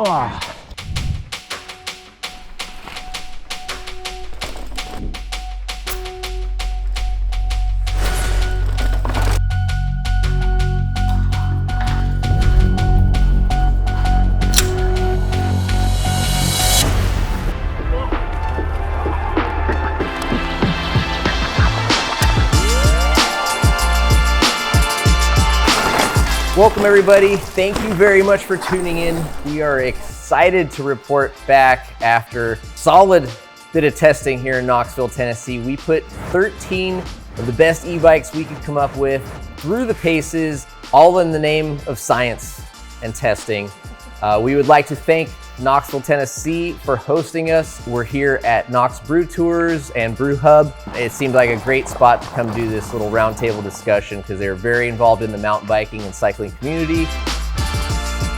Oh. Welcome everybody, thank you very much for tuning in. We are excited to report back after solid bit of testing here in Knoxville, Tennessee. We put 13 of the best e-bikes we could come up with through the paces, all in the name of science and testing. We would like to thank Knoxville, Tennessee for hosting us. We're here at Knox Brew Tours and Brew Hub. It seemed like a great spot to come do this little roundtable discussion because they're very involved in the mountain biking and cycling community.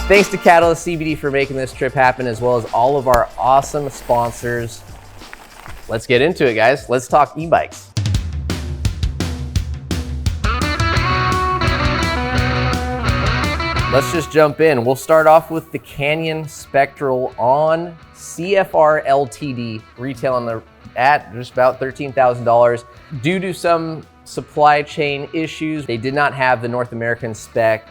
Thanks to Catalyst CBD for making this trip happen, as well as all of our awesome sponsors. Let's get into it, guys. Let's talk e-bikes. Let's just jump in. We'll start off with the Canyon Spectral on CFR LTD, retailing at just about $13,000. Due to some supply chain issues, they did not have the North American spec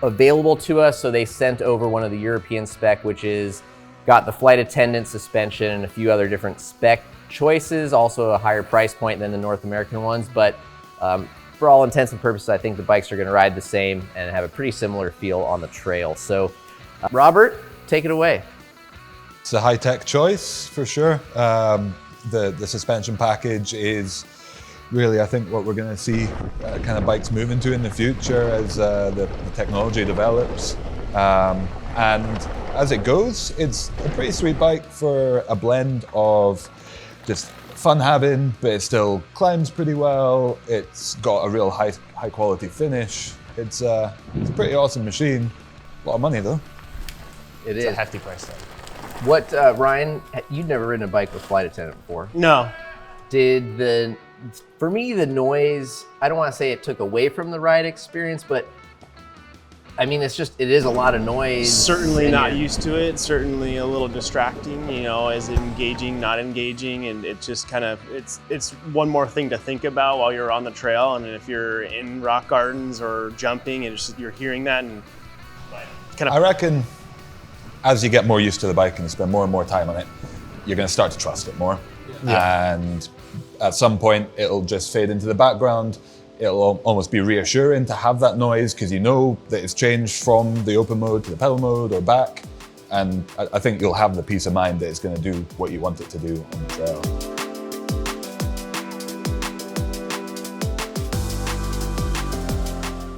available to us, so they sent over one of the European spec, which is got the flight attendant suspension and a few other different spec choices, also a higher price point than the North American ones, but for all intents and purposes, I think the bikes are going to ride the same and have a pretty similar feel on the trail. So, Robert, take it away. It's a high-tech choice for sure. The suspension package is really, I think, what we're going to see kind of bikes move into in the future as the technology develops. And as it goes, it's a pretty sweet bike for a blend of just fun having, but it still climbs pretty well. It's got a real high quality finish. It's a pretty awesome machine. A lot of money though. It's a hefty price tag. What, Ryan, you'd never ridden a bike with flight attendant before. No. For me, the noise, I don't want to say it took away from the ride experience, but I mean, it is a lot of noise. Certainly not used to it, certainly a little distracting, you know, is it engaging, not engaging, and it just kind of, it's one more thing to think about while you're on the trail. And if you're in rock gardens or jumping and you're hearing that and kind of... I reckon as you get more used to the bike and you spend more and more time on it, you're going to start to trust it more. Yeah. And at some point it'll just fade into the background. It'll almost be reassuring to have that noise because you know that it's changed from the open mode to the pedal mode or back. And I think you'll have the peace of mind that it's going to do what you want it to do on the trail.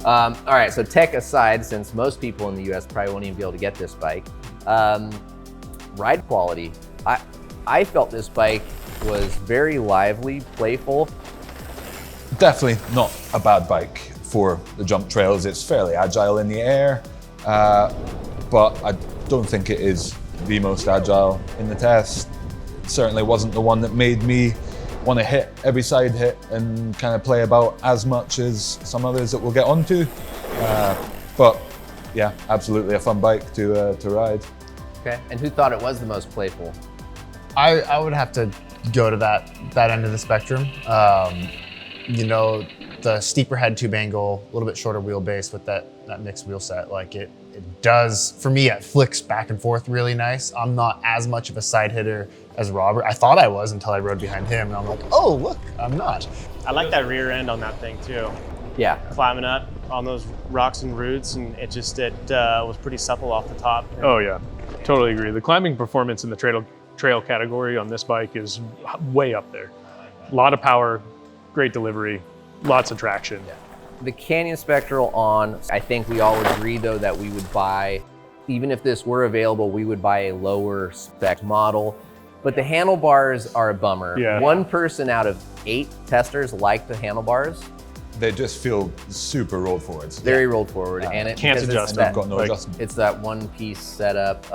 All right, so tech aside, since most people in the US probably won't even be able to get this bike, ride quality. I felt this bike was very lively, playful. Definitely not a bad bike for the jump trails. It's fairly agile in the air, but I don't think it is the most agile in the test. It certainly wasn't the one that made me want to hit every side hit and kind of play about as much as some others that we'll get onto. But yeah, absolutely a fun bike to ride. Okay, and who thought it was the most playful? I would have to go to that end of the spectrum. You know, the steeper head tube angle, a little bit shorter wheelbase with that mixed wheel set, like it does, for me, it flicks back and forth really nice. I'm not as much of a side hitter as Robert. I thought I was until I rode behind him and I'm like, oh, look, I'm not. I like that rear end on that thing too. Yeah. Climbing up on those rocks and roots, and it was pretty supple off the top. Oh yeah, totally agree. The climbing performance in the trail category on this bike is way up there. A lot of power, great delivery, lots of traction. Yeah. The Canyon Spectral on, I think we all agree though that we would buy, even if this were available, we would buy a lower spec model. But the handlebars are a bummer. Yeah. 1 person out of 8 testers liked the handlebars. They just feel super rolled forwards. Very rolled forward. And it can't adjust. I've got no adjustment. It's that one-piece setup.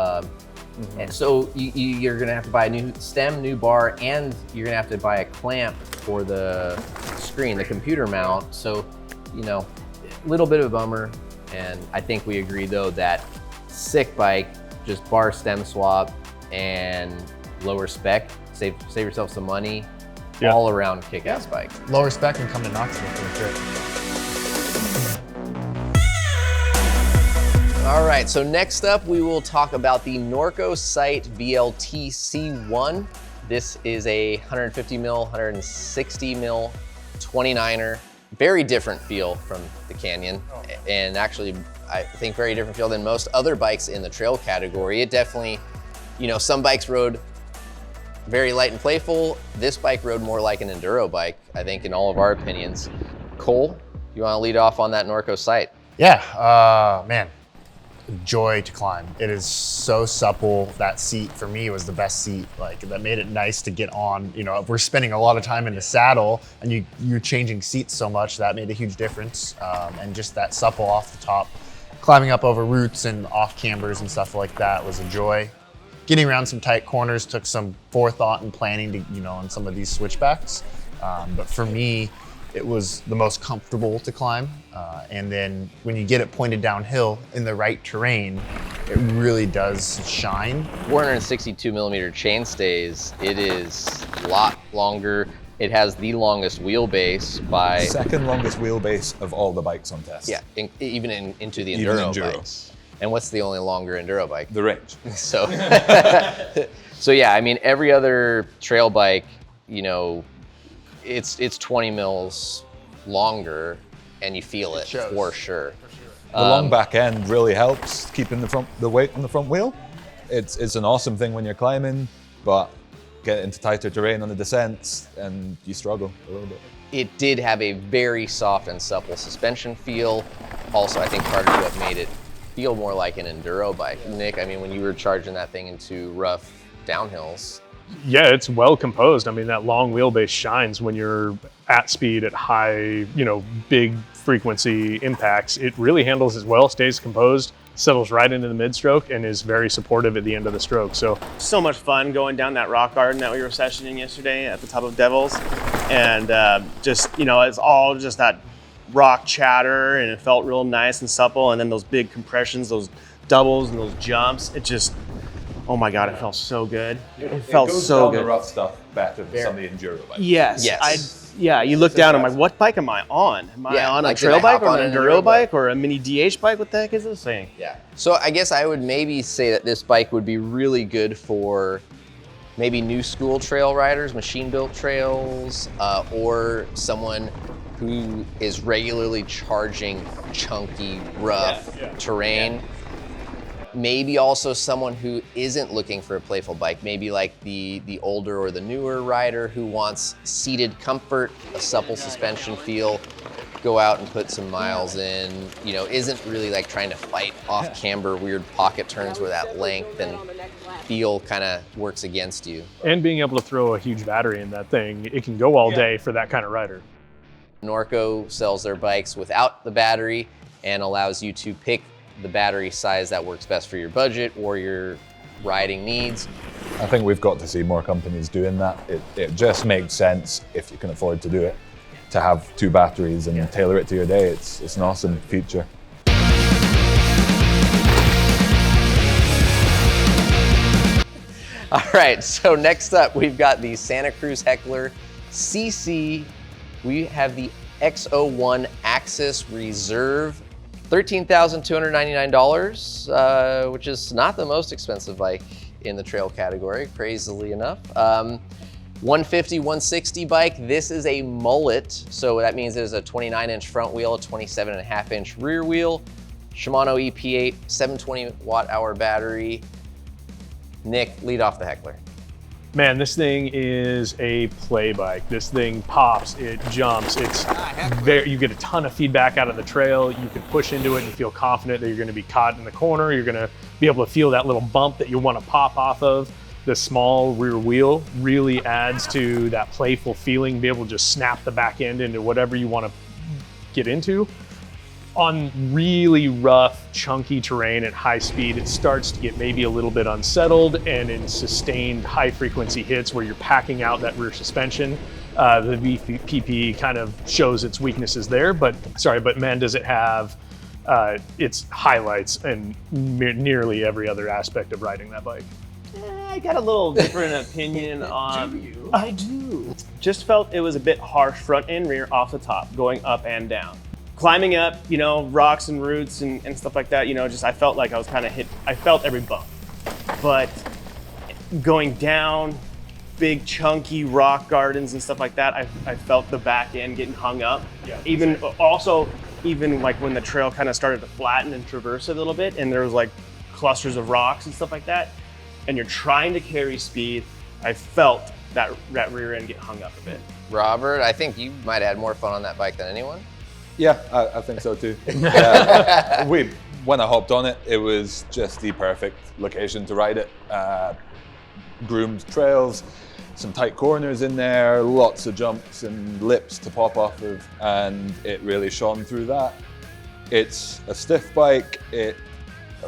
And so you're gonna have to buy a new stem, new bar, and you're gonna have to buy a clamp for the screen, the computer mount. So, you know, a little bit of a bummer. And I think we agree though that sick bike, just bar stem swap and lower spec, save yourself some money. Yeah. All around kick-ass bike. Lower spec and come to Knoxville for the trip. All right, so next up we will talk about the Norco Sight VLT C1. This is a 150 mil, 160 mil 29er. Very different feel from the Canyon, and actually I think very different feel than most other bikes in the trail category. It definitely, you know, some bikes rode very light and playful. This bike rode more like an enduro bike, I think, in all of our opinions. Cole, you want to lead off on that Norco Sight? Yeah, man, joy to climb. It is so supple. That seat for me was the best seat. Like, that made it nice to get on. You know, if we're spending a lot of time in the saddle and you're changing seats so much, that made a huge difference. And just that supple off the top, climbing up over roots and off cambers and stuff like that was a joy. Getting around some tight corners took some forethought and planning to, you know, on some of these switchbacks. But for me, it was the most comfortable to climb. And then when you get it pointed downhill in the right terrain, it really does shine. 462 millimeter chain stays. It is a lot longer. It has the longest wheelbase by... Second longest wheelbase of all the bikes on test. Yeah, into the Even Enduro Enduro. bikes. And what's the only longer Enduro bike? The Range. So, so yeah, I mean, every other trail bike, you know, it's 20 mils longer, and you feel it shows. for sure. The long back end really helps keeping the weight on the front wheel. It's an awesome thing when you're climbing, but get into tighter terrain on the descents and you struggle a little bit. It did have a very soft and supple suspension feel. Also, I think part of what made it feel more like an enduro bike. Nick, I mean, when you were charging that thing into rough downhills. Yeah, it's well composed. I mean, that long wheelbase shines when you're at speed at high, you know, big frequency impacts. It really handles as well, stays composed, settles right into the mid-stroke, and is very supportive at the end of the stroke. So much fun going down that rock garden that we were sessioning yesterday at the top of Devils. And just, you know, it's all just that rock chatter, and it felt real nice and supple. And then those big compressions, those doubles and those jumps, it just, oh my God, it felt so good. It felt so good. The rough stuff better than some of the enduro bikes. Yes. Yeah, you look down, I'm like, what bike am I on? Am I on a like, did trail I bike hop or on an enduro bike or a mini DH bike? What the heck is this thing? Yeah. So I guess I would maybe say that this bike would be really good for maybe new school trail riders, machine built trails, or someone who is regularly charging chunky, rough terrain. Maybe also someone who isn't looking for a playful bike, maybe like the older or the newer rider who wants seated comfort, a supple suspension feel, go out and put some miles in, you know, isn't really like trying to fight off camber, weird pocket turns where that length and feel kind of works against you. And being able to throw a huge battery in that thing, it can go all day for that kind of rider. Norco sells their bikes without the battery and allows you to pick the battery size that works best for your budget or your riding needs. I think we've got to see more companies doing that. It just makes sense if you can afford to do it, to have two batteries and tailor it to your day. It's an awesome feature. All right, so next up we've got the Santa Cruz Heckler CC. We have the X01 Axis Reserve, $13,299, which is not the most expensive bike in the trail category, crazily enough. 150, 160 bike. This is a mullet, so that means there's a 29-inch front wheel, a 27.5-inch rear wheel, Shimano EP8, 720 watt-hour battery. Nick, lead off the Heckler. Man, this thing is a play bike. This thing pops, it jumps, it's very, you get a ton of feedback out of the trail. You can push into it and feel confident that you're gonna be caught in the corner. You're gonna be able to feel that little bump that you wanna pop off of. The small rear wheel really adds to that playful feeling, be able to just snap the back end into whatever you wanna get into. On really rough, chunky terrain at high speed, it starts to get maybe a little bit unsettled, and in sustained high frequency hits where you're packing out that rear suspension, the VPP kind of shows its weaknesses there, but man, does it have its highlights in nearly every other aspect of riding that bike. I got a little different opinion on. Do you? I do. Just felt it was a bit harsh front and rear off the top, going up and down. Climbing up, you know, rocks and roots and stuff like that, you know, just I felt like I was kind of hit. I felt every bump. But going down, big chunky rock gardens and stuff like that, I felt the back end getting hung up. Yeah. Even like when the trail kind of started to flatten and traverse a little bit, and there was like clusters of rocks and stuff like that, and you're trying to carry speed, I felt that rear end get hung up a bit. Robert, I think you might have had more fun on that bike than anyone. Yeah, I think so too. When I hopped on it, it was just the perfect location to ride it. Groomed trails, some tight corners in there, lots of jumps and lips to pop off of, and it really shone through that. It's a stiff bike,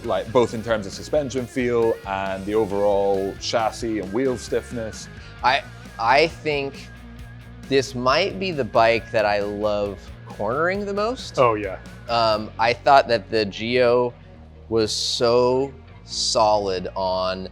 like both in terms of suspension feel and the overall chassis and wheel stiffness. I think this might be the bike that I love cornering the most. Oh yeah. I thought that the Geo was so solid on,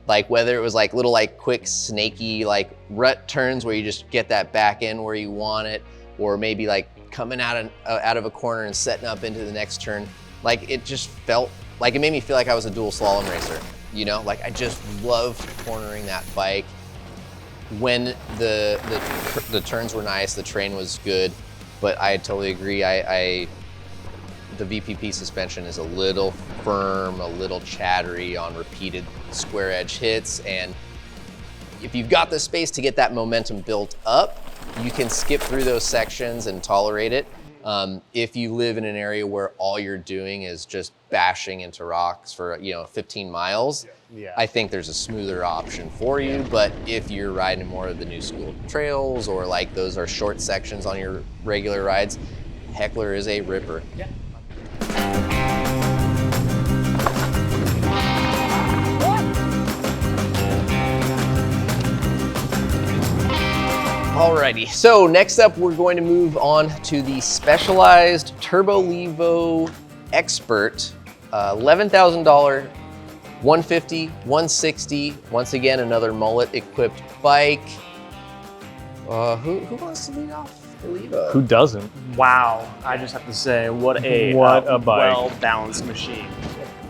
like, whether it was like little like quick snaky like rut turns where you just get that back end where you want it, or maybe like coming out of a corner and setting up into the next turn. Like, it just felt like, it made me feel like I was a dual slalom racer, you know? Like, I just loved cornering that bike. When the turns were nice, the train was good, but I totally agree. The VPP suspension is a little firm, a little chattery on repeated square edge hits, and if you've got the space to get that momentum built up, you can skip through those sections and tolerate it. If you live in an area where all you're doing is just bashing into rocks for 15 miles, I think there's a smoother option for you. But if you're riding more of the new school trails, or like those are short sections on your regular rides, Heckler is a ripper. Yeah. Alrighty, so next up we're going to move on to the Specialized Turbo Levo Expert, $11,000, 150, 160. Once again, another mullet-equipped bike. Who wants to lead off the Levo? Who doesn't? Wow, I just have to say, what a bike. well-balanced machine.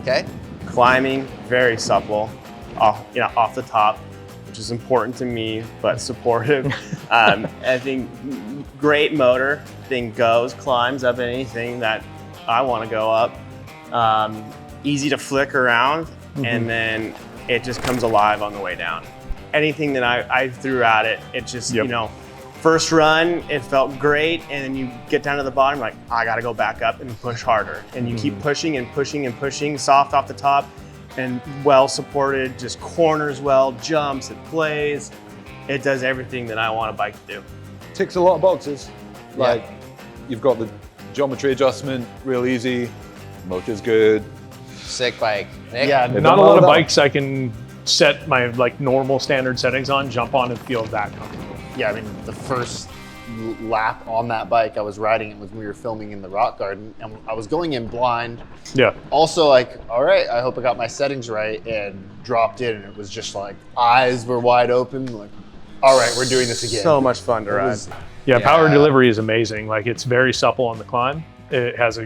Okay. Climbing, very supple, off the top, which is important to me, but supportive. I think great motor, thing climbs up anything that I want to go up. Easy to flick around, and then it just comes alive on the way down. Anything that I threw at it, it just, first run, it felt great, and then you get down to the bottom, like, I gotta go back up and push harder. And you keep pushing and pushing and pushing, soft off the top, and well supported, just corners well, jumps, it plays. It does everything that I want a bike to do. Ticks a lot of boxes. Like, you've got the geometry adjustment, real easy, motor's good. Sick bike. Nick? Yeah, not a lot of bikes I can set my like normal standard settings on, jump on, and feel that comfortable. Yeah, I mean, the first lap on that bike, I was riding it when we were filming in the rock garden, and I was going in blind. Yeah. Also, like, all right, I hope I got my settings right, and dropped in, and it was just like, eyes were wide open, like, all right, we're doing this again. So much fun to ride. Yeah, power delivery is amazing. Like, it's very supple on the climb. It has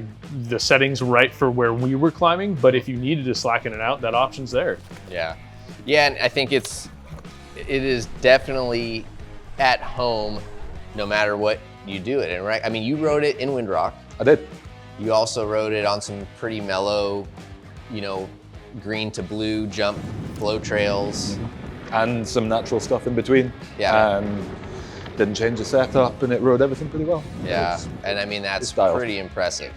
the settings right for where we were climbing, but if you needed to slacken it out, that option's there. Yeah. Yeah, and I think it is definitely at home no matter what you do it in, right? I mean, you rode it in Windrock. I did. You also rode it on some pretty mellow, green to blue jump flow trails. And some natural stuff in between. Yeah. Didn't change the setup, and it rode everything pretty well. Yeah, and I mean, that's pretty impressive.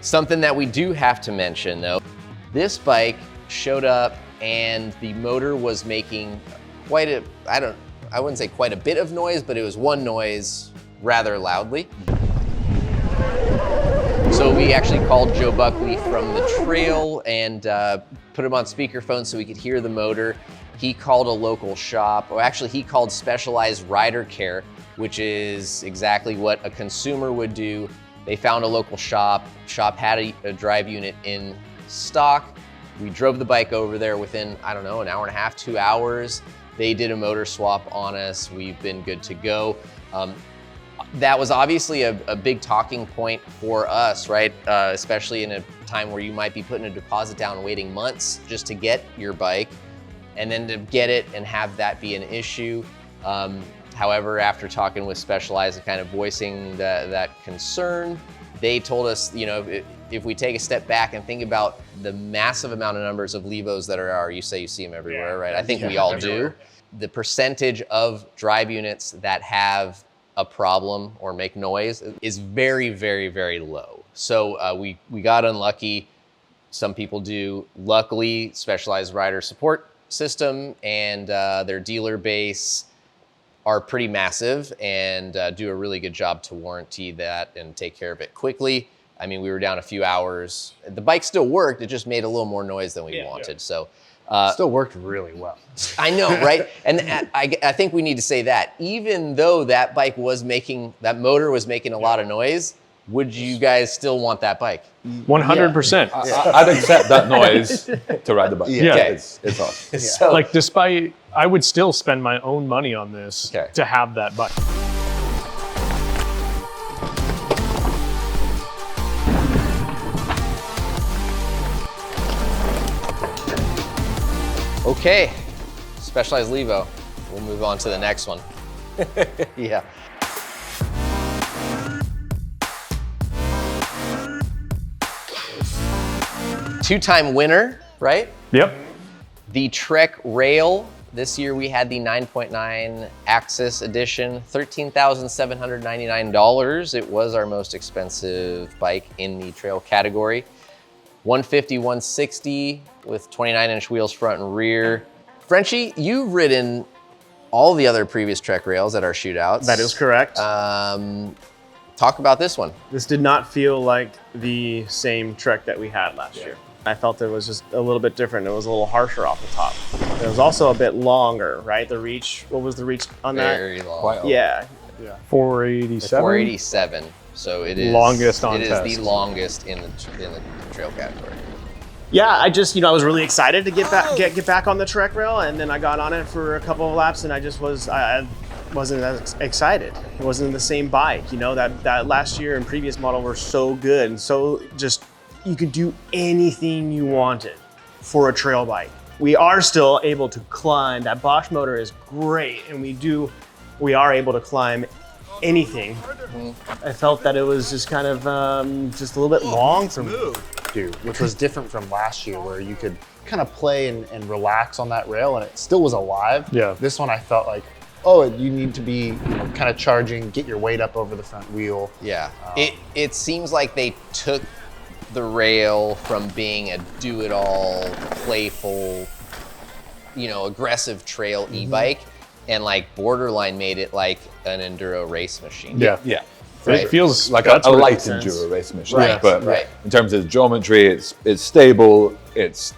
Something that we do have to mention though, this bike showed up and the motor was making quite a, I wouldn't say quite a bit of noise, but it was one noise rather loudly. So we actually called Joe Buckley from the trail and put him on speakerphone so we could hear the motor. He called a local shop, or actually he called Specialized Rider Care, which is exactly what a consumer would do They found a local shop. Shop had a drive unit in stock. We drove the bike over there within, I don't know, an hour and a half, 2 hours. They did a motor swap on us. We've been good to go. That was obviously a big talking point for us, right? Especially in a time where you might be putting a deposit down and waiting months just to get your bike, and then to get it and have that be an issue. However, after talking with Specialized and kind of voicing that concern, they told us, you know, if we take a step back and think about the massive amount of numbers of Levos that are, you say you see them everywhere, right? I think we all do. The percentage of drive units that have a problem or make noise is very, very, very low. So we got unlucky. Some people do. Luckily, Specialized rider support system and their dealer base are pretty massive and do a really good job to warranty that and take care of it quickly. I mean, we were down a few hours. The bike still worked, it just made a little more noise than we wanted. So Still worked really well. I know, right? And I think we need to say that. Even though that bike was making, that motor was making a lot of noise, would you guys still want that bike? 100%. I'd accept that noise to ride the bike. Yeah. Okay. It's awesome. So, Like, despite, I would still spend my own money on this to have that bike. okay, Specialized Levo. We'll move on to the next one. Yeah. Two-time winner, right? Yep. The Trek Rail. This year we had the 9.9 Axis edition, $13,799. It was our most expensive bike in the trail category. 150, 160 with 29-inch wheels front and rear. Frenchie, you've ridden all the other previous Trek Rails at our shootouts. That is correct. Talk about this one. This did not feel like the same Trek that we had last year. I felt it was just a little bit different. It was a little harsher off the top. It was also a bit longer, right? The reach, what was the reach on that? Very long. Quite long. Yeah. 487. 487. So it is Longest on It test. is the longest in the trail category. Yeah, I just, I was really excited to get back on the Trek Rail, and then I got on it for a couple of laps, and I wasn't as excited. It wasn't the same bike, that last year and previous model were so good, and so just, you could do anything you wanted for a trail bike. We are still able to climb. That Bosch motor is great, and we are able to climb anything. I felt that it was just kind of just a little bit long for me. Dude, which was different from last year where you could kind of play and relax on that rail and it still was alive. Yeah. This one I felt like, oh, you need to be kind of charging, get your weight up over the front wheel. Yeah. It seems like they took the rail from being a do-it-all, playful, aggressive trail e-bike and like borderline made it like an enduro race machine. Yeah. Yeah. Right. It feels Like that's a what it light makes sense. enduro race machine, Right, but right. in terms of geometry, it's stable, it's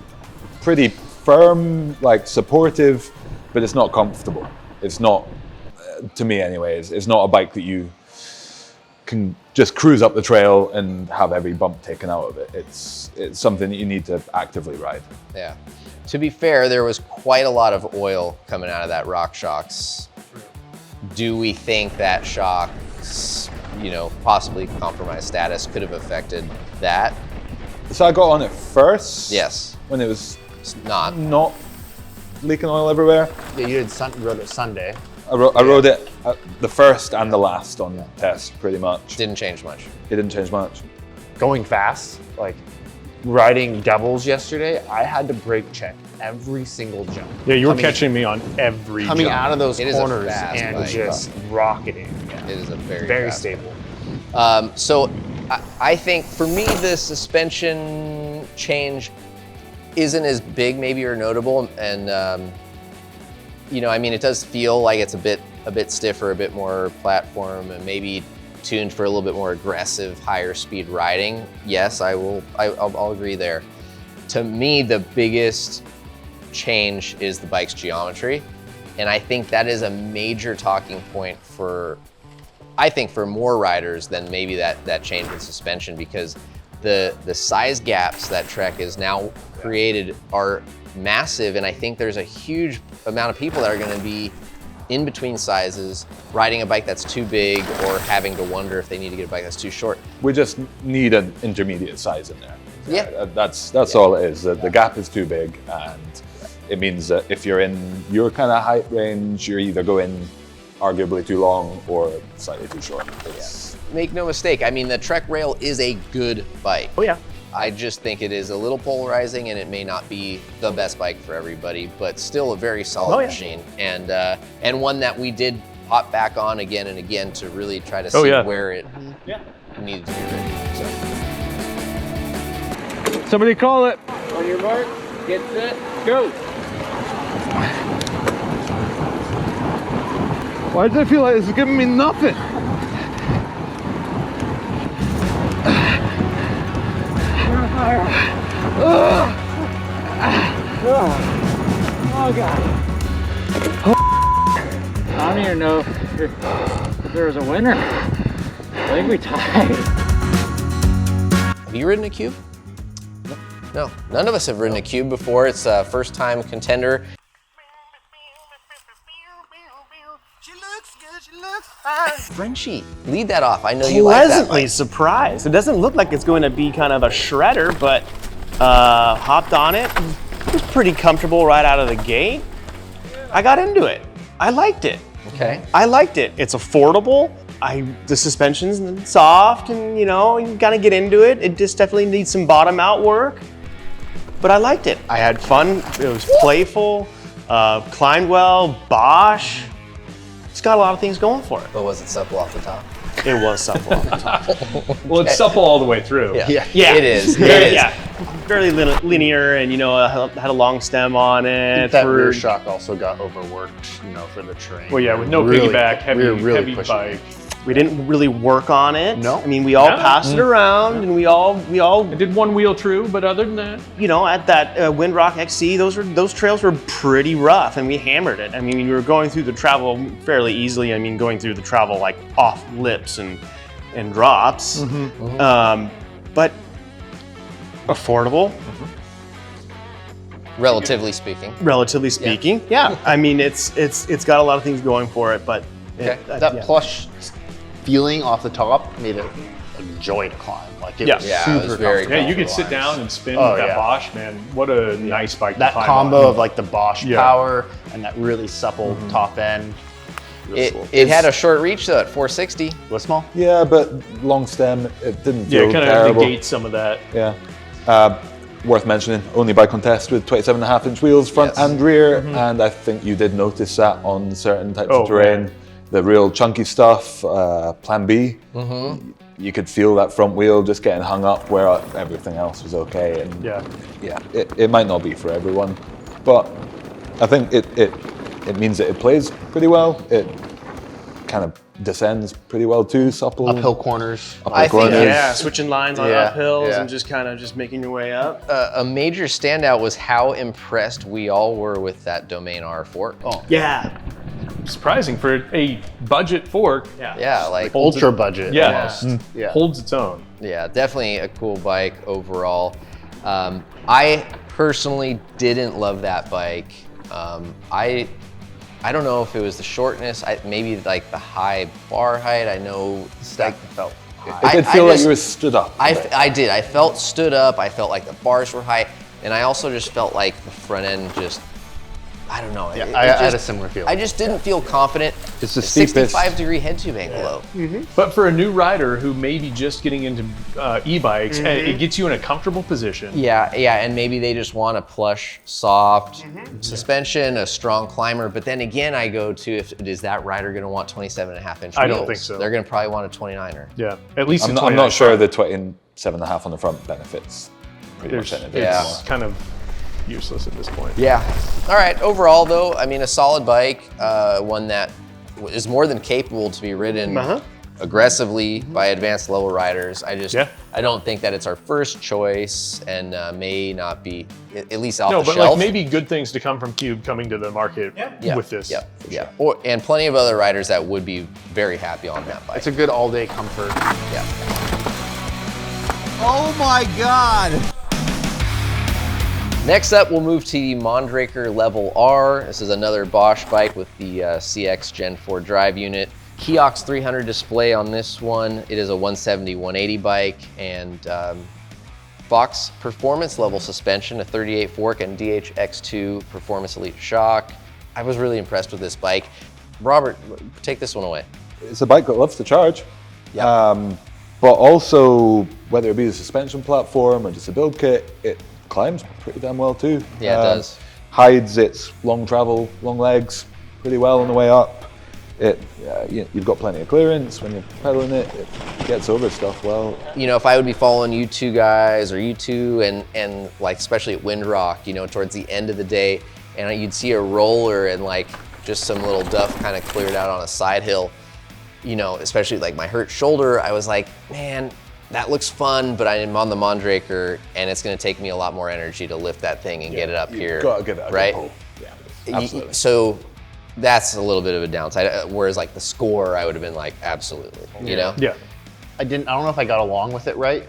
pretty firm, like supportive, but it's not comfortable. It's not, to me anyways, it's not a bike that you can just cruise up the trail and have every bump taken out of it. It's something that you need to actively ride. Yeah. To be fair, there was quite a lot of oil coming out of that RockShox. Do we think that shock's, possibly compromised status could have affected that? So I got on it first. Yes. When it was It's not. not leaking oil everywhere. Yeah, you rode it Sunday. I rode it the first and the last on test, pretty much. Didn't change much. It didn't change much. Going fast, like riding doubles yesterday, I had to brake check every single jump. Yeah, you were Coming- catching me on every Coming jump. out of those It is a corners fast and bike. just rocketing. Yeah. It is a very Very fast stable. So I think for me, the suspension change isn't as big maybe or notable. And, it does feel like it's a bit stiffer, a bit more platform and maybe tuned for a little bit more aggressive, higher speed riding. Yes, I'll agree there. To me, the biggest change is the bike's geometry. And I think that is a major talking point for I think for more riders than maybe that change in suspension, because the size gaps that Trek has now created are massive, and I think there's a huge amount of people that are going to be in between sizes, riding a bike that's too big or having to wonder if they need to get a bike that's too short. We just need an intermediate size in there. Yeah. That's all it is. The gap is too big, and it means that if you're in your kind of height range, you're either going arguably too long or slightly too short. Make no mistake, I mean, the Trek Rail is a good bike. Oh yeah. I just think it is a little polarizing, and it may not be the best bike for everybody, but still a very solid machine, and one that we did hop back on again and again to really try to see where it needed to be ridden. So. Somebody call it. On your mark, get set, go. Why does it feel like this is giving me nothing? Oh God. I don't even know if there was a winner. I think we tied. Have you ridden a Cube? No, none of us have ridden a Cube before. It's a first time contender. Frenchie, lead that off. I know you like that Pleasantly bike. surprised. It doesn't look like it's going to be kind of a shredder, but hopped on it. It was pretty comfortable right out of the gate. I got into it. I liked it. Okay. I liked it. It's affordable. The suspension's soft, and you gotta get into it. It just definitely needs some bottom out work, but I liked it. I had fun. It was playful. Climbed well. Bosch. It's got a lot of things going for it. But was it supple off the top? It was supple off the top. Well, it's supple all the way through. Yeah. Yeah. It is. Yeah. Fairly linear, and had a long stem on it. That rear shock also got overworked, for the terrain. Well, yeah, with no Really- piggyback, heavy pushing bike. We didn't really work on it. No. I mean, we all No. passed it around, and we all I did one wheel true, but other than that, at that Windrock XC, those trails were pretty rough, and we hammered it. I mean, we were going through the travel fairly easily. I mean, going through the travel like off lips and drops, but affordable, Relatively speaking. relatively speaking. Yeah. I mean, it's got a lot of things going for it, but That plush feeling off the top made it a joy to climb. Like it was Yeah, it super was very comfortable. yeah, you could sit down and spin Oh, with that yeah. Bosch, man. What a nice bike That to climb combo on. of like the Bosch Yeah. power and that really supple top end. Really cool. It had a short reach though at 460. Was small. Yeah, but long stem, it didn't Yeah, feel kind of terrible. negates some of that. Yeah. Worth mentioning, only bike on test with 27.5-inch wheels front Yes. and rear, and I think you did notice that on certain types Oh, of terrain. man. The real chunky stuff, Plan B, you could feel that front wheel just getting hung up where everything else was okay. And Yeah. it might not be for everyone, but I think it means that it plays pretty well. It kind of descends pretty well too, supple. Uphill corners. Uphill I think- corners. yeah, switching lines on Yeah, uphills yeah. and just kind of making your way up. A major standout was how impressed we all were with that Domain R fork. Oh, Yeah. Surprising for a budget fork. Yeah, like ultra budget. Yeah. Almost. Yeah. Holds its own. Yeah, definitely a cool bike overall. I personally didn't love that bike. I don't know if it was the shortness, maybe like the high bar height. I know Stack felt. It did feel like you were stood up. I did. I felt stood up. I felt like the bars were high, and I also just felt like the front end just. I don't know. Yeah, It I had just- a similar feeling. I just didn't feel confident. It's the steepest. 65-degree head tube angle though. But for a new rider who may be just getting into e-bikes, it gets you in a comfortable position. Yeah, and maybe they just want a plush, soft suspension, a strong climber. But then again, I go to is that rider going to want 27.5-inch wheels? I don't think so. They're going to probably want a 29er. Yeah, at least I'm in not 29 sure the 27.5 on the front benefits pretty much anything yeah. anymore. It's kind of useless at this point. Yeah. All right. Overall, though, I mean, a solid bike, one that is more than capable to be ridden aggressively by advanced level riders. Yeah. I don't think that it's our first choice, and may not be, at least off No, the but shelf. like maybe good things to come from Cube coming to the market with this. Yeah. And plenty of other riders that would be very happy on that bike. It's a good all-day comfort. Yeah. Oh my God. Next up, we'll move to the Mondraker Level R. This is another Bosch bike with the CX Gen 4 drive unit. Kiox 300 display on this one. It is a 170/180 bike, and Fox performance level suspension, a 38 fork, and DHX2 Performance Elite shock. I was really impressed with this bike. Robert, take this one away. It's a bike that loves to charge. Yeah. But also, whether it be the suspension platform or just a build kit, it climbs pretty damn well too. Yeah, it does. Hides its long travel, long legs pretty well on the way up. You've got plenty of clearance when you're pedaling it. It gets over stuff well. You know, if I would be following you two guys or you two, and like especially at Windrock, you know, towards the end of the day, and you'd see a roller and like just some little duff kind of cleared out on a side hill, you know, especially like my hurt shoulder, I was like, man, that looks fun, but I'm on the Mondraker, and it's going to take me a lot more energy to lift that thing and get it up here. Gotta get it right? Yeah, absolutely. So that's a little bit of a downside. Whereas like the SCOR, I would have been like, absolutely, you know? Yeah. I don't know if I got along with it right.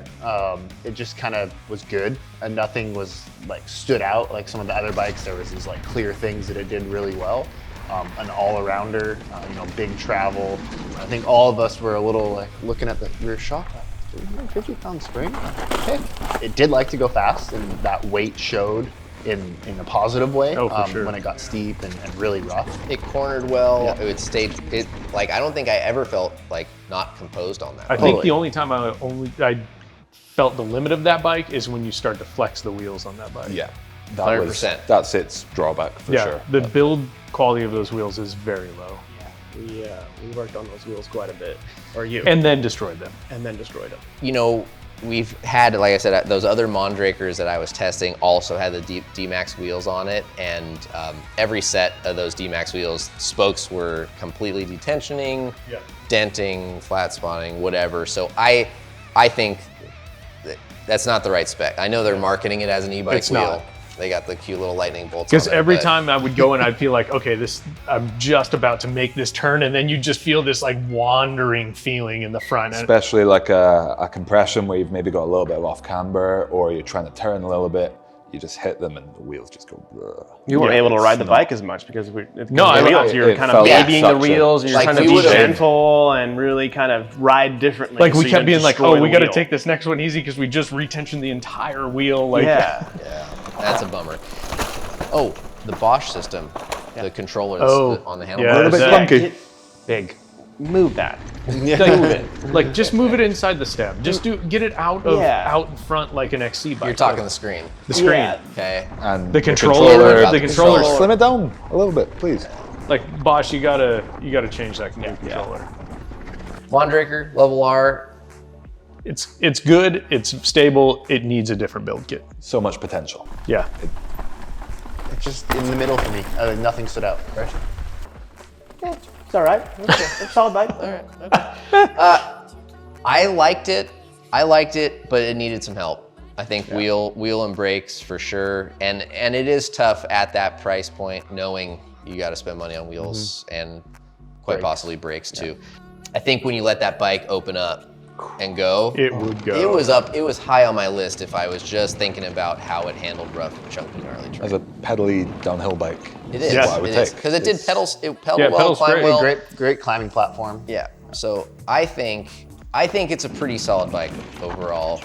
It just kind of was good, and nothing was like stood out like some of the other bikes. There was these like clear things that it did really well. An all-arounder, you know, big travel. I think all of us were a little like looking at the rear shock. 350-pound spring. Okay. It did like to go fast, and that weight showed in a positive way. Oh, for sure. When it got steep and really rough. It cornered well. Yeah. It stayed. It like I don't think I ever felt like not composed on that. I think the only time I felt the limit of that bike is when you start to flex the wheels on that bike. Yeah, 100%. That's its drawback for sure. The build quality of those wheels is very low. We worked on those wheels quite a bit, or you, And then destroyed them. and then destroyed them. You know, we've had, like I said, those other Mondrakers that I was testing also had the D-Max wheels on it, and every set of those D-Max wheels, spokes were completely detensioning, denting, flat spotting, whatever. So I think that's not the right spec. I know they're marketing it as an e-bike It's wheel. not. They got the cute little lightning bolts. Because on there, every but- time I would go and I'd feel like, okay, I'm just about to make this turn, and then you just feel this like wandering feeling in the front. And Especially like a compression where you've maybe got a little bit of off camber, or you're trying to turn a little bit, you just hit them and the wheels just go. Bleh. You weren't able to ride the bike as much because No, the I- wheels. You're it kind felt of like babying the suction. wheels, and you're Like trying to we be would've- gentle and really kind of ride differently. like so we you kept don't being like, destroy oh, the we got to wheel. take this next one easy because we just retensioned the entire wheel. Like, Yeah. That's a bummer. Oh, the Bosch system, the controller on the yeah, handlebar. A little bit that- clunky. big. Move that. Like just move it inside the stem. Just get it out of Yeah. out in front like an XC bike. You're talking the screen. the screen. Yeah. Okay. And The controller, the controller. Slim it down a little bit, please. Like Bosch, you gotta change that controller. Mondraker Level R. It's good. It's stable. It needs a different build kit. So much potential. Yeah. It's just in the middle for me. Nothing stood out. Right? It's all right. It's a solid bike. All right. I liked it, but it needed some help. I think wheel and brakes for sure, and it is tough at that price point, knowing you got to spend money on wheels and quite possibly brakes too. I think when you let that bike open up and go, It would go. It was high on my list if I was just thinking about how it handled rough, chunky, gnarly terrain. As a pedally downhill bike. It is. Yes. What I would It is take. because it did pedals. It pedaled Yeah, well, pedals climbed great. well. Great climbing platform. Yeah. So I think it's a pretty solid bike overall,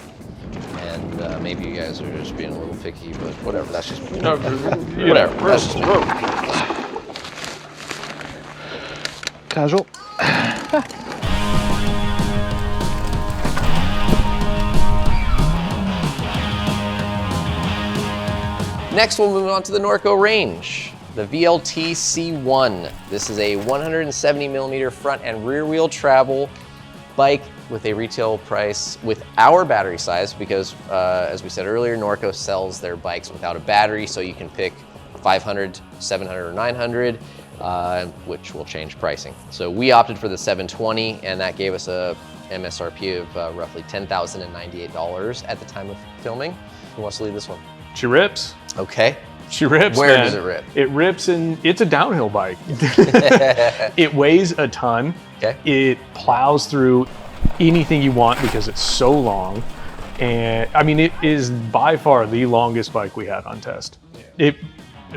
and maybe you guys are just being a little picky, but whatever. That's just me. Whatever. That's just me. Casual. Next, we'll move on to the Norco Range, the VLT C1. This is a 170 millimeter front and rear wheel travel bike with a retail price with our battery size, because as we said earlier, Norco sells their bikes without a battery, so you can pick 500, 700, or 900. which will change pricing. So we opted for the 720, and that gave us a MSRP of roughly $10,098 at the time of filming. Who wants to lead this one? She rips. Okay. She rips, Where man. does it rip? It rips, and it's a downhill bike. It weighs a ton. Okay. It plows through anything you want because it's so long. And I mean, it is by far the longest bike we had on test. It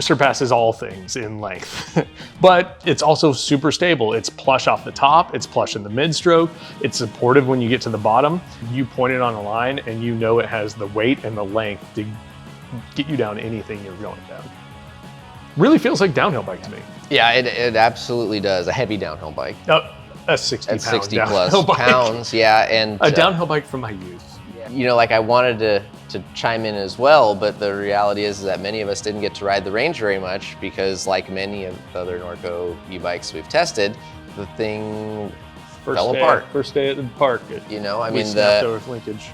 surpasses all things in length, but it's also super stable. It's plush off the top, it's plush in the mid-stroke, it's supportive when you get to the bottom. You point it on a line and you know it has the weight and the length to get you down anything you're going down. Really feels like downhill bike to me. Yeah, it absolutely does. A heavy downhill bike. A 60 At pound 60 downhill plus bike. pounds, yeah. And A downhill bike from my youth. you know, like I wanted to chime in as well, but the reality is that many of us didn't get to ride the range very much because, like many of the other Norco e-bikes we've tested, the thing fell apart. First day at the park. You know, I We mean, snapped over linkage.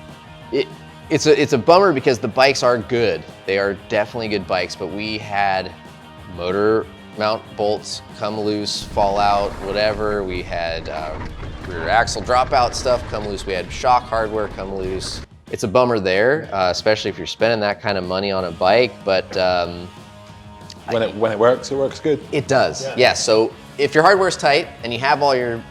it's a bummer because the bikes are good. They are definitely good bikes, but we had motor mount bolts come loose, fall out, whatever. We had rear axle dropout stuff come loose. We had shock hardware come loose. It's a bummer there, especially if you're spending that kind of money on a bike, but When it works good. it does. Yeah, so if your hardware's tight and you have all your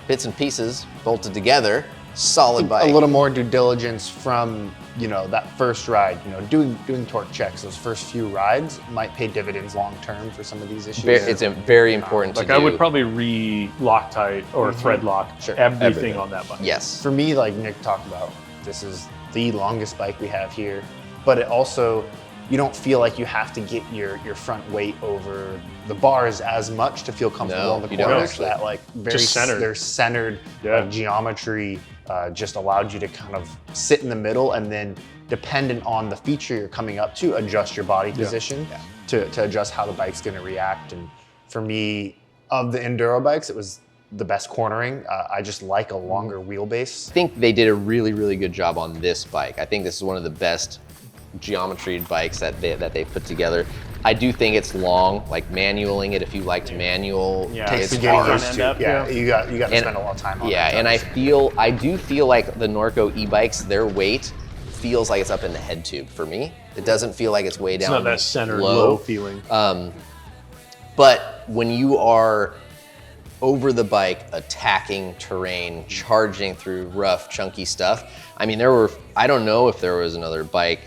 bits and pieces bolted together, solid bike. A little more due diligence from, you know, that first ride, you know, doing torque checks, those first few rides might pay dividends long term for some of these issues. It's very important Like to I do. would probably re-Loctite or thread lock everything Everything. on that bike. Yes. For me, like Nick talked about, this is the longest bike we have here, but it also, you don't feel like you have to get your front weight over the bars as much to feel comfortable No, on the you don't corners. actually. That like very Just centered. Their centered Yeah. geometry just allowed you to kind of sit in the middle, and then dependent on the feature you're coming up to, adjust your body position to adjust how the bike's going to react. And for me, of the enduro bikes, it was the best cornering. I just like a longer wheelbase. I think they did a really, really good job on this bike. I think this is one of the best geometry bikes that they've put together. I do think it's long, like manualing it. If you like to manual, Yeah. Takes it's some getting hard. used to. Yeah, you got to And- spend a lot of time on it. Yeah, to and I understand. do feel like the Norco e-bikes, their weight feels like it's up in the head tube for me. It doesn't feel like it's way It's down not that centered low. low feeling. But when you are over the bike, attacking terrain, charging through rough, chunky stuff, I mean, I don't know if there was another bike,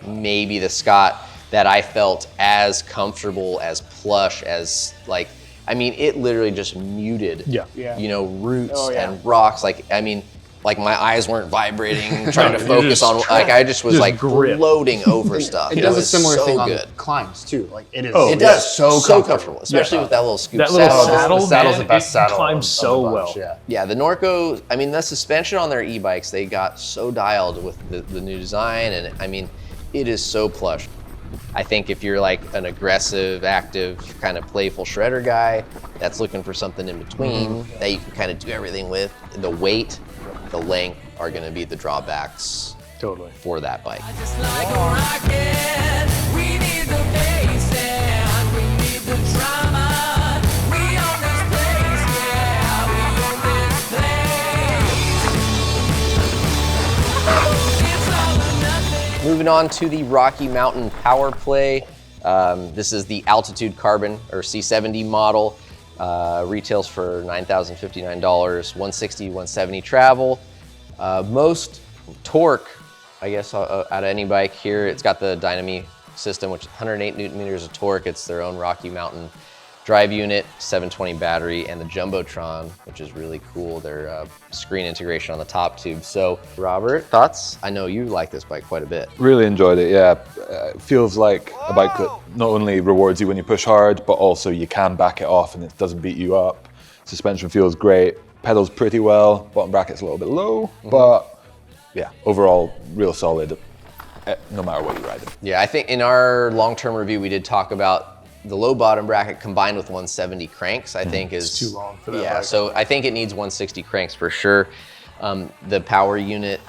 maybe the Scott, that I felt as comfortable, as plush, as like, I mean, it literally just muted, you know, roots and rocks. Like, I mean, like my eyes weren't vibrating, trying to focus on, like I just was like grip. floating over stuff. It does a was similar so thing good. on climbs too. Like it is. It does so comfortable, especially with that little scoop That little saddle. saddle, The saddle's man, the best it saddle climbs of so the bunch, well. Yeah. Yeah, the Norco, I mean, the suspension on their e-bikes, they got so dialed with the new design, and I mean, it is so plush. I think if you're like an aggressive, active, kind of playful shredder guy that's looking for something in between that you can kind of do everything with, the weight, the length are going to be the drawbacks Totally. for that bike. Just like a rocket, we need the bass and we need the drama. We own this place, yeah, we own this place. It's all or nothing. Moving on to the Rocky Mountain Powerplay. This is the Altitude Carbon or C70 model. Retails for $9,059, 160, 170 travel. Most torque, I guess, out of any bike here. It's got the Dynami system, which is 108 Newton meters of torque. It's their own Rocky Mountain drive unit, 720 battery, and the Jumbotron, which is really cool. Their screen integration on the top tube. So, Robert, thoughts? I know you like this bike quite a bit. Really enjoyed it, yeah. It feels like a bike that not only rewards you when you push hard, but also you can back it off and it doesn't beat you up. Suspension feels great, pedals pretty well, bottom bracket's a little bit low, but yeah, overall, real solid, no matter what you ride it. Yeah, I think in our long-term review, we did talk about the low bottom bracket combined with 170 cranks, I think is too long for that Yeah, bike. so I think it needs 160 cranks for sure. The power unit,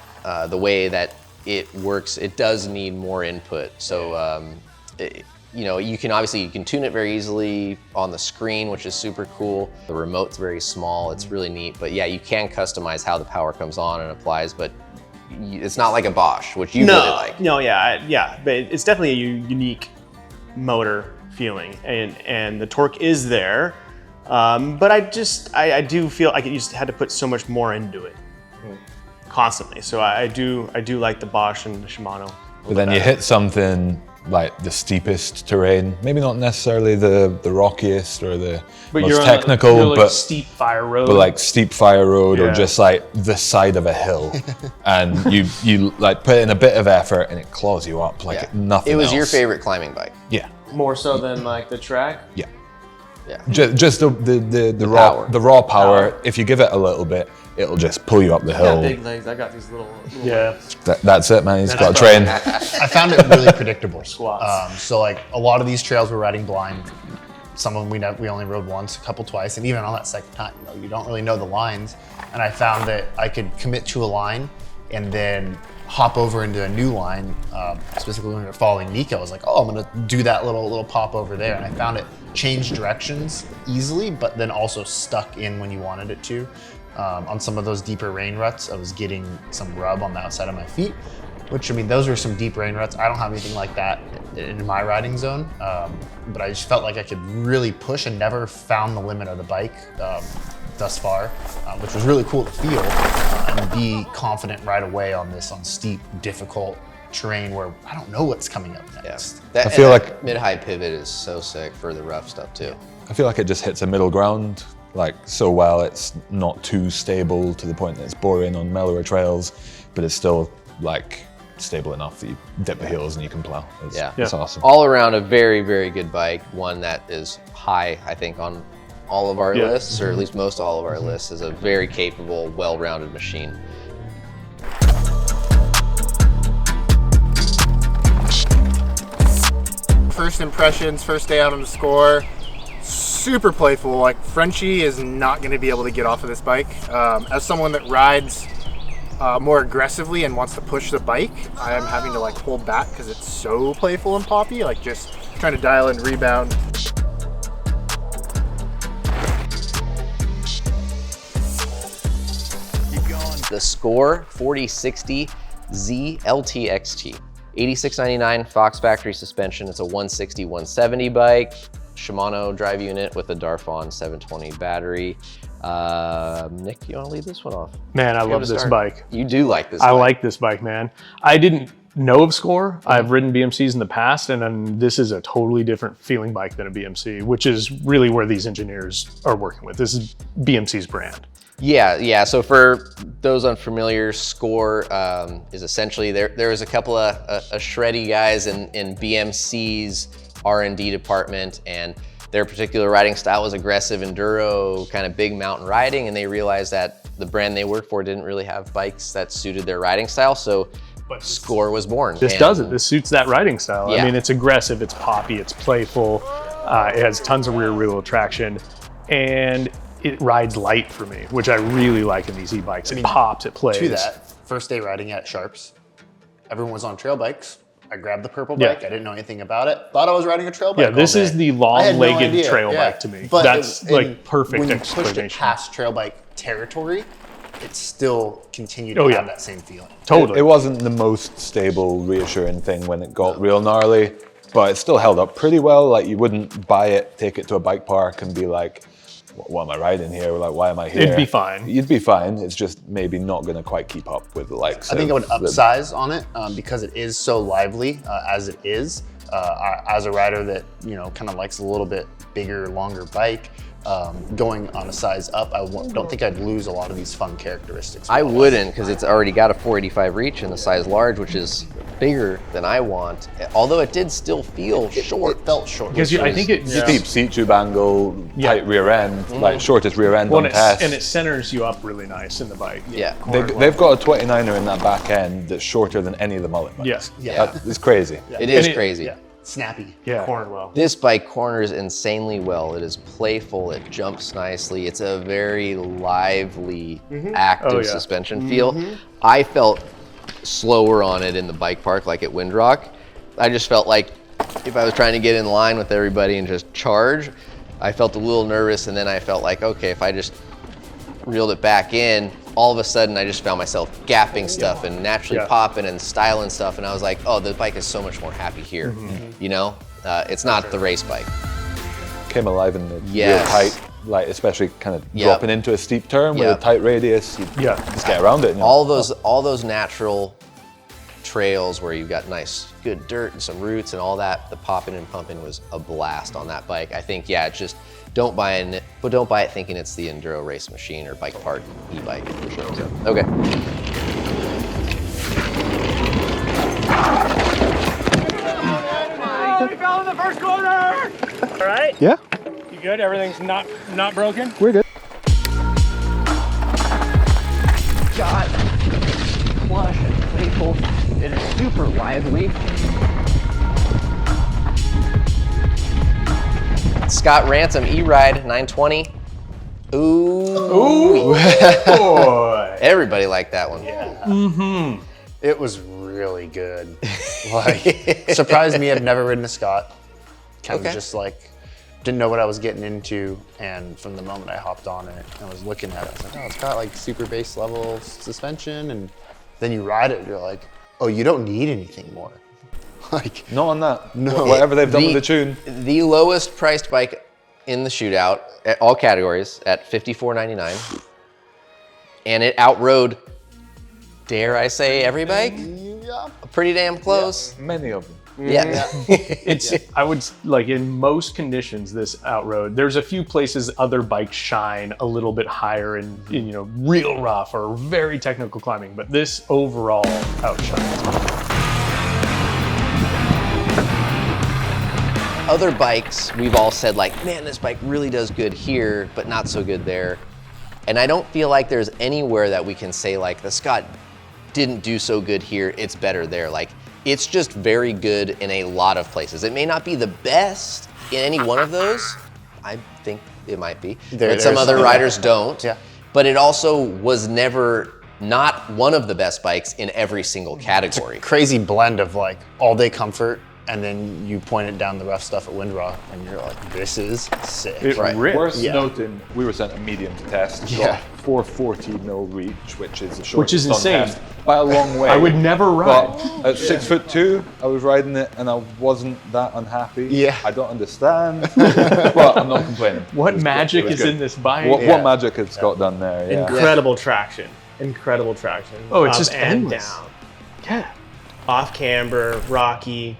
the way that it works, it does need more input. So you know, you can tune it very easily on the screen, which is super cool. The remote's very small, it's really neat. But yeah, you can customize how the power comes on and applies, but it's not like a Bosch, which you really like. No, yeah, but it's definitely a unique motor feeling, and the torque is there. But I do feel like it just had to put so much more into it constantly. So I do like the Bosch and the Shimano. But then you hit something like the steepest terrain, maybe not necessarily the rockiest or the most technical, you're like but steep fire road. But like steep fire road Yeah. or just like the side of a hill, and you like put in a bit of effort and it claws you up like nothing It was else. your favorite climbing bike. Yeah. More so than like the track. Yeah. Yeah. Just the power. raw power. If you give it a little bit, it'll just pull you up the I hill. got big legs. I got these little Yeah. That's it, man. He's got to train. I found it really predictable. Squats. So like a lot of these trails we're riding blind. Some of them we only rode once, a couple twice, and even on that second time, you don't really know the lines. And I found that I could commit to a line and then hop over into a new line. Specifically when we were following Nico, I was like, oh, I'm gonna do that little pop over there. And I found it changed directions easily, but then also stuck in when you wanted it to. On some of those deeper rain ruts, I was getting some rub on the outside of my feet, which, I mean, those were some deep rain ruts. I don't have anything like that in my riding zone, but I just felt like I could really push and never found the limit of the bike thus far, which was really cool to feel and be confident right away on steep, difficult terrain where I don't know what's coming up next. That, I feel like mid-high pivot is so sick for the rough stuff too. I feel like it just hits a middle ground like so well. It's not too stable to the point that it's boring on mellower trails, but it's still like stable enough that you dip the hills and you can plow. It's awesome. All around a very, very good bike. One that is high, I think, on all of our lists, or at least most all of our lists, is a very capable, well-rounded machine. First impressions, first day out on the SCOR, super playful. Like, Frenchie is not going to be able to get off of this bike. As someone that rides more aggressively and wants to push the bike, I am having to like hold back because it's so playful and poppy, like just trying to dial in rebound. The SCOR 4060 ZLT XT. $86.99 Fox factory suspension. It's a 160/170 bike. Shimano drive unit with a Darfon 720 battery. Nick, you want to lead this one off? Man, I love this bike. You do like this I bike. like this bike, man. I didn't know of SCOR. I've ridden BMCs in the past, and then this is a totally different feeling bike than a BMC, which is really where these engineers are working with. This is BMC's brand. Yeah. So for those unfamiliar, SCOR is essentially there was a couple of shreddy guys in BMC's R&D department, and their particular riding style was aggressive enduro, kind of big mountain riding, and they realized that the brand they worked for didn't really have bikes that suited their riding style, so SCOR was born. This does it. This suits that riding style. Yeah. I mean, it's aggressive, it's poppy, it's playful, it has tons of rear wheel traction, and it rides light for me, which I really like in these e-bikes. It pops, it plays. To that, first day riding at Sharps, everyone was on trail bikes. I grabbed the purple bike. I didn't know anything about it. Thought I was riding a trail bike. Yeah, this is the long-legged trail bike to me. But that's like perfect when you pushed it explanation. past trail bike territory, it still continued to have that same feeling. Totally. It wasn't the most stable, reassuring thing when it got real gnarly, but it still held up pretty well. Like, you wouldn't buy it, take it to a bike park and be like, what am I riding here? Like, why am I here? It'd be fine. You'd be fine. It's just maybe not going to quite keep up with the likes. I think I would upsize on it because it is so lively as it is. As a rider that, you know, kind of likes a little bit bigger, longer bike, going on a size up, I don't think I'd lose a lot of these fun characteristics. I wouldn't, because it's already got a 485 reach in the size large, which is bigger than I want, although it did still feel short. It felt short. Because I think it steep seat tube angle, tight rear end, like shortest rear end on test. And it centers you up really nice in the bike. Yeah. They've got a 29er in that back end that's shorter than any of the mullet bikes. Yeah. It's crazy. It is crazy. Yeah. Snappy. Yeah. Cornered well. This bike corners insanely well. It is playful, it jumps nicely. It's a very lively, active suspension feel. I felt slower on it in the bike park, like at Windrock. I just felt like if I was trying to get in line with everybody and just charge, I felt a little nervous, and then I felt like, okay, if I just reeled it back in, all of a sudden I just found myself gapping stuff and naturally popping and styling stuff, and I was like, oh, the bike is so much more happy here. You know, it's not the race bike. Came alive in the real tight, like especially kind of dropping into a steep turn with a tight radius. You just get around it. You know? All those natural trails where you've got nice, good dirt and some roots and all that. The popping and pumping was a blast on that bike. I think, just don't buy it, but don't buy it thinking it's the Enduro race machine or bike part e-bike for sure. So, okay. We fell in the first corner! All right? Yeah, You good? Everything's not broken? we're good. God, plush and playful. It is super lively. Scott Ransom eRide 920. Ooh. Boy. Everybody liked that one. It was really good. Like, surprised me. I've never ridden a Scott. Kind of just like, didn't know what I was getting into. And from the moment I hopped on it and was looking at it, I was like, oh, it's got like super base level suspension. And then you ride it, you're like, oh, you don't need anything more. Like, Not on that. No. Whatever they've done with the tune. The lowest priced bike in the shootout at all categories at $54.99. And it outrode, dare I say, every bike? Pretty damn close. Many of them. Yeah. It's I would like in most conditions this outroad. There's a few places other bikes shine a little bit higher in real rough or very technical climbing, but this overall outshines. Other bikes, we've all said like, man, this bike really does good here, but not so good there. And I don't feel like there's anywhere that we can say like the Scott didn't do so good here, it's better there. Like, it's just very good in a lot of places. It may not be the best in any one of those. I think it might be, but some other riders don't. Yeah. But it also was never not one of the best bikes in every single category. crazy blend of like all day comfort, and then you point it down the rough stuff at Windrock, and you're like, this is sick. It rips. Worth noting, we were sent a medium to test. Got 440 mil reach, which is the shortest Which is on insane. test by a long way. I would never ride. But at 6'2", I was riding it and I wasn't that unhappy. Yeah. I don't understand, but I'm not complaining. What magic was is good. in this bike? What magic has Scott done there? Yeah. Incredible traction. Incredible traction. Oh, it's Up just and endless. down. Yeah. Off camber, rocky,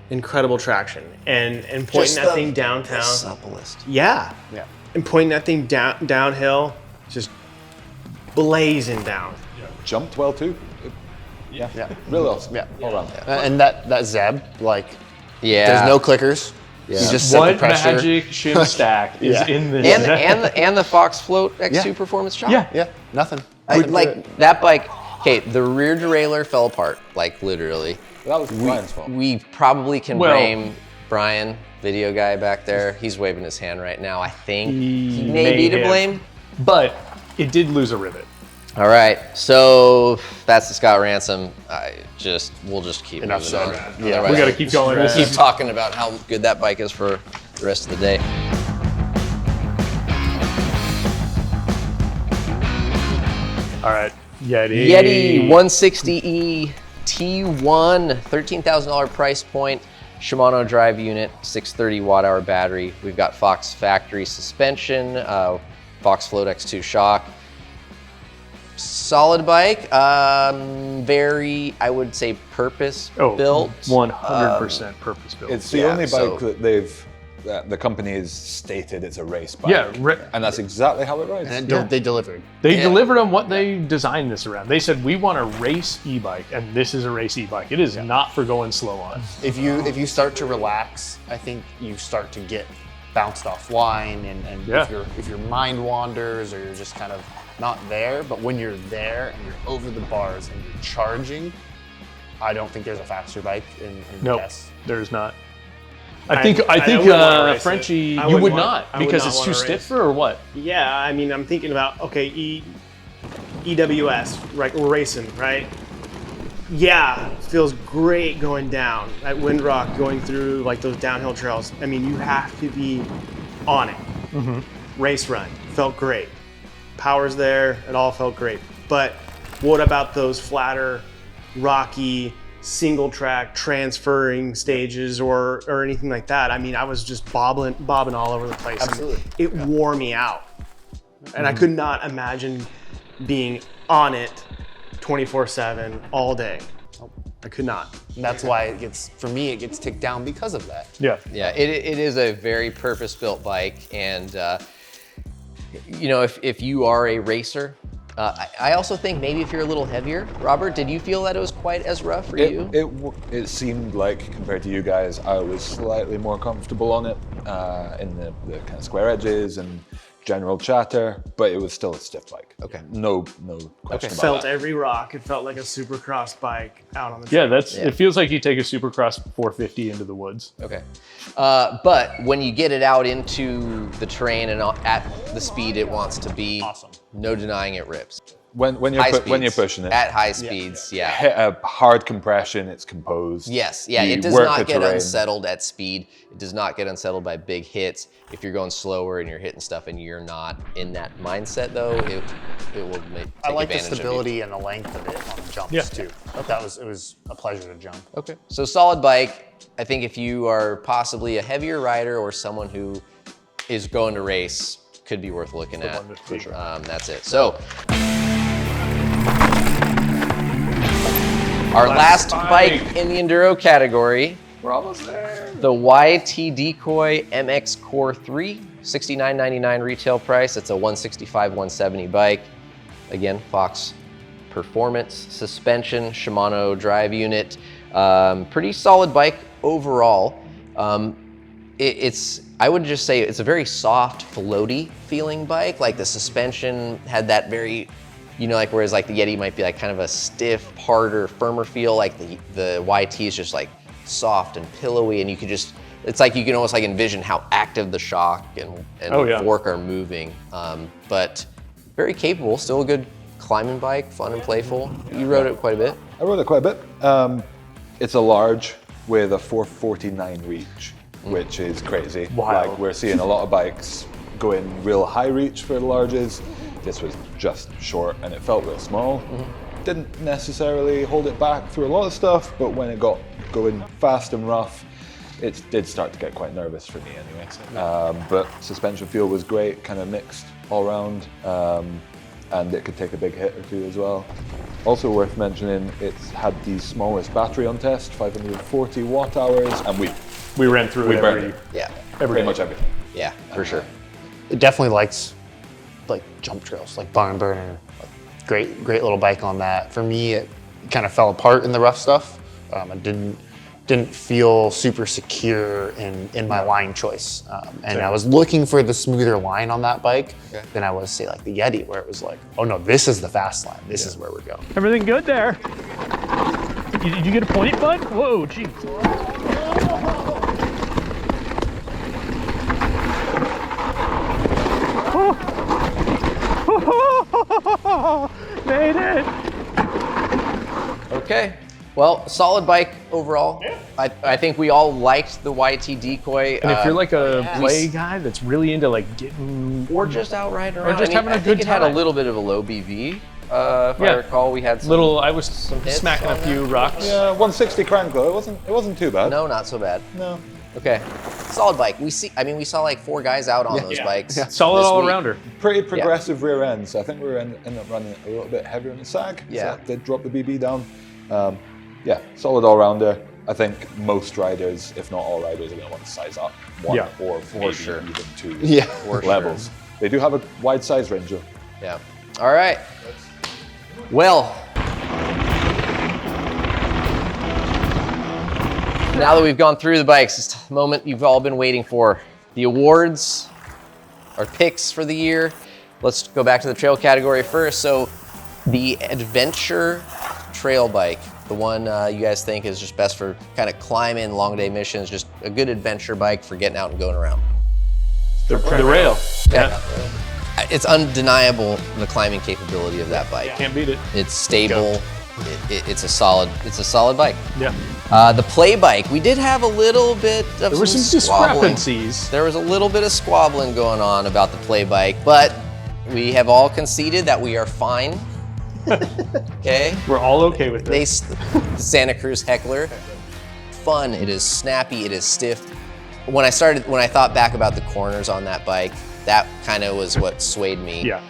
incredible traction. And pointing Just that thing downtown. The supplest. Yeah. Yeah. And pointing that thing downhill, just blazing down. Jumped well too. Yeah. Really awesome. Yeah. All around. And that Zeb, like, Yeah. there's no clickers. You just set the What pressure. magic shim stack is in this? and the Fox Float X2 Yeah. Performance Shock. Yeah, nothing. Like that bike. Okay, the rear derailleur fell apart, like literally. That was Brian's fault. We probably can Well- blame Brian, video guy back there. He's waving his hand right now. I think he may may be to have. blame. But it did lose a rivet. All right, so that's the Scott Ransom. We'll just keep Enough moving on. said. Yeah, Otherwise, We got to keep going. we'll This keep is talking about how good that bike is for the rest of the day. all right. Yeti. Yeti 160E T1, $13,000 price point. Shimano drive unit, 630 watt-hour battery. We've got Fox factory suspension, Fox Float X2 shock. Solid bike, very, I would say, purpose built. 100% purpose built. It's the only bike that the company has stated it's a race bike. Yeah, and that's exactly how it rides. And they delivered. They delivered on what they designed this around. They said, we want a race e-bike, and this is a race e-bike. It is not for going slow on. If you start to relax, I think you start to get bounced offline, and if your mind wanders or you're just kind of not there, but when you're there and you're over the bars and you're charging, I don't think there's a faster bike in Nope, yes. there's not. I think wouldn't wanna race it. Frenchie, I you would wouldn't not, I would because not it's wanna too race. stiff or what? Yeah, I mean, I'm thinking about, okay, EWS, right? We're racing, right? Yeah, feels great going down at Windrock, going through like those downhill trails. I mean, you have to be on it. Race run, felt great. Power's there, it all felt great. But what about those flatter, rocky, single track transferring stages or anything like that? I mean, I was just bobbing all over the place. Absolutely. It wore me out. And I could not imagine being on it 24/7 all day. I could not. And that's why it gets, for me, it gets ticked down because of that. Yeah. Yeah, it is a very purpose-built bike, and you know, if you are a racer, I also think maybe if you're a little heavier, Robert, did you feel that it was quite as rough for you? It seemed like, compared to you guys, I was slightly more comfortable on it in the kind of square edges and general chatter, but it was still a stiff bike. Okay. No question about Felt that. every rock. It felt like a supercross bike out on the Yeah, trail. it feels like you take a Supercross 450 into the woods. Okay. But when you get it out into the terrain and at the speed it wants to be, Awesome. No denying it rips. When you're pushing it, At high speeds, yeah. hit a hard compression, it's composed. Yes, yeah, You it does work not the get terrain. unsettled at speed. It does not get unsettled by big hits. If you're going slower and you're hitting stuff and you're not in that mindset though, it will take I like the advantage of you. stability and the length of it on the jumps too. It was a pleasure to jump. Okay. So solid bike. I think if you are possibly a heavier rider or someone who is going to race, could be worth looking at. For sure. That's it. So our last bike in the enduro category. We're almost there. The Yeti Decoy MX Core 3, $69.99 retail price. It's a 165, 170 bike. Again, Fox performance, suspension, Shimano drive unit. Pretty solid bike overall. I would just say it's a very soft, floaty feeling bike. Like the suspension had that very, you know, like whereas like the Yeti might be like kind of a stiff, harder, firmer feel. Like the YT is just like soft and pillowy, and you can just, it's like you can almost like envision how active the shock and fork are moving. But very capable, still a good climbing bike, fun and playful. You rode it quite a bit. I rode it quite a bit. It's a large with a 449 reach, which is crazy. Wow. Like we're seeing a lot of bikes going real high reach for the larges. This was just short and it felt real small. Didn't necessarily hold it back through a lot of stuff, but when it got going fast and rough, it did start to get quite nervous for me anyway. But suspension feel was great, kind of mixed all around, and it could take a big hit or two as well. Also worth mentioning, it's had the smallest battery on test, 540 watt hours, and We ran through it burned it. Yeah, Pretty much everything. yeah, for sure. It definitely likes like jump trails, like barn burner. Great little bike on that. For me, it kind of fell apart in the rough stuff. I didn't feel super secure in my line choice. And I was looking for the smoother line on that bike than I was, say, like the Yeti, where it was like, oh no, this is the fast line. This is where we're going. Everything good there? Did you get a point, bud? Whoa, geez. Made it! Okay. Well, solid bike overall. Yeah. I think we all liked the YT Decoy. And if you're like a play guy that's really into like getting... Or just out riding around. Or just having a I good think it had a time. little bit of a low BV. If I recall, we had some I was hits smacking a on few that. rocks. Yeah, 160 crank though. It wasn't too bad. No, not so bad. No. Okay. Solid bike. We saw like 4 guys out on those bikes. Solid this all week. arounder. Pretty progressive rear ends. I think we ended up running a little bit heavier in the sag. Yeah. So that did drop the BB down. Yeah, solid all-rounder. I think most riders, if not all riders, are going to want to size up one or maybe sure. even 2 For levels. They do have a wide size range though. Yeah. All right. Well, now that we've gone through the bikes, it's the moment you've all been waiting for. The awards, our picks for the year. Let's go back to the trail category first. So the adventure trail bike, the one you guys think is just best for kind of climbing, long day missions, just a good adventure bike for getting out and going around. The rail. Yeah. It's undeniable the climbing capability of that bike. Can't beat it. It's stable. it's a solid bike. Yeah. The play bike, we did have a little bit of There were some squabbling. discrepancies. There was a little bit of squabbling going on about the play bike, but we have all conceded that we are fine. Okay. We're all okay with this. Santa Cruz Heckler. Fun, it is snappy, it is stiff. When I thought back about the corners on that bike, that kind of was what swayed me. Yeah.